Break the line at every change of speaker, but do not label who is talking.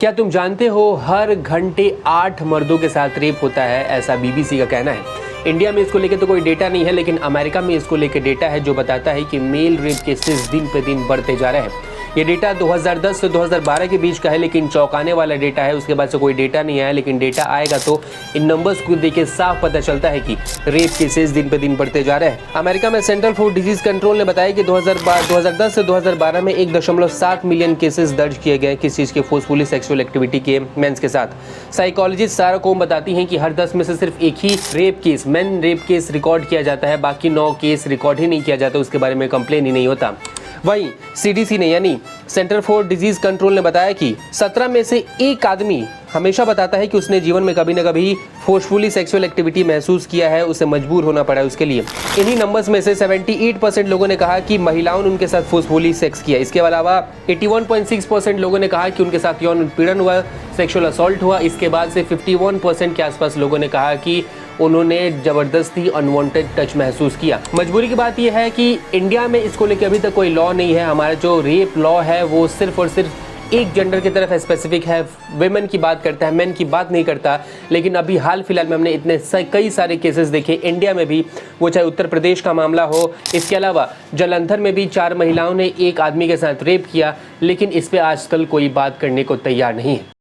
क्या तुम जानते हो हर घंटे 8 मर्दों के साथ रेप होता है, ऐसा बीबीसी का कहना है। इंडिया में इसको लेकर तो कोई डेटा नहीं है, लेकिन अमेरिका में इसको लेकर डेटा है जो बताता है कि मेल रेप केसेस दिन पे दिन बढ़ते जा रहे हैं। ये डेटा 2010 से 2012 के बीच का है, लेकिन चौंकाने वाला डेटा है। उसके बाद से कोई डेटा नहीं आया, लेकिन डेटा आएगा तो इन नंबर्स को देख के साफ पता चलता है कि रेप केसेस दिन पे दिन बढ़ते जा रहे हैं। अमेरिका में सेंटर फॉर डिजीज कंट्रोल ने बताया कि 2010 से 2012 में 1.7 मिलियन केसेस दर्ज किए गए किस चीज़ के, फोर्सफुली सेक्सुअल एक्टिविटी के मेंस के साथ। साइकोलॉजिस्ट सारा कोम बताती हैं कि हर 10 में से सिर्फ एक ही rape case, main rape case record किया जाता है, बाकी 9 केस रिकॉर्ड ही नहीं किया जाता, उसके बारे में कंप्लेन ही नहीं होता। वहीं सीडीसी ने यानी सेंटर फॉर डिजीज कंट्रोल ने बताया कि 17 में से एक आदमी हमेशा बताता है कि उसने जीवन में कभी न कभी फोर्सफुली सेक्सुअल एक्टिविटी महसूस किया है, उसे मजबूर होना पड़ा है उसके लिए। इन्हीं नंबर्स में से 78% लोगों ने कहा कि महिलाओं ने उनके साथ फोर्सफुली सेक्स किया। इसके अलावा 81.6% लोगों ने कहा कि उनके साथ यौन उत्पीड़न हुआ, सेक्सुअल असॉल्ट हुआ। इसके बाद से 51% के आसपास लोगों ने कहा कि उन्होंने जबरदस्ती अनवांटेड टच महसूस किया। मजबूरी की बात यह है कि इंडिया में इसको लेकर अभी तक कोई लॉ नहीं है। हमारा जो रेप लॉ है वो सिर्फ और सिर्फ एक जेंडर की तरफ स्पेसिफिक है, वेमेन की बात करता है, मेन की बात नहीं करता। लेकिन अभी हाल फिलहाल में हमने इतने कई सारे केसेस देखे इंडिया में भी, वो चाहे उत्तर प्रदेश का मामला हो। इसके अलावा जालंधर में भी 4 महिलाओं ने एक आदमी के साथ रेप किया, लेकिन इस पे आजकल कोई बात करने को तैयार नहीं है।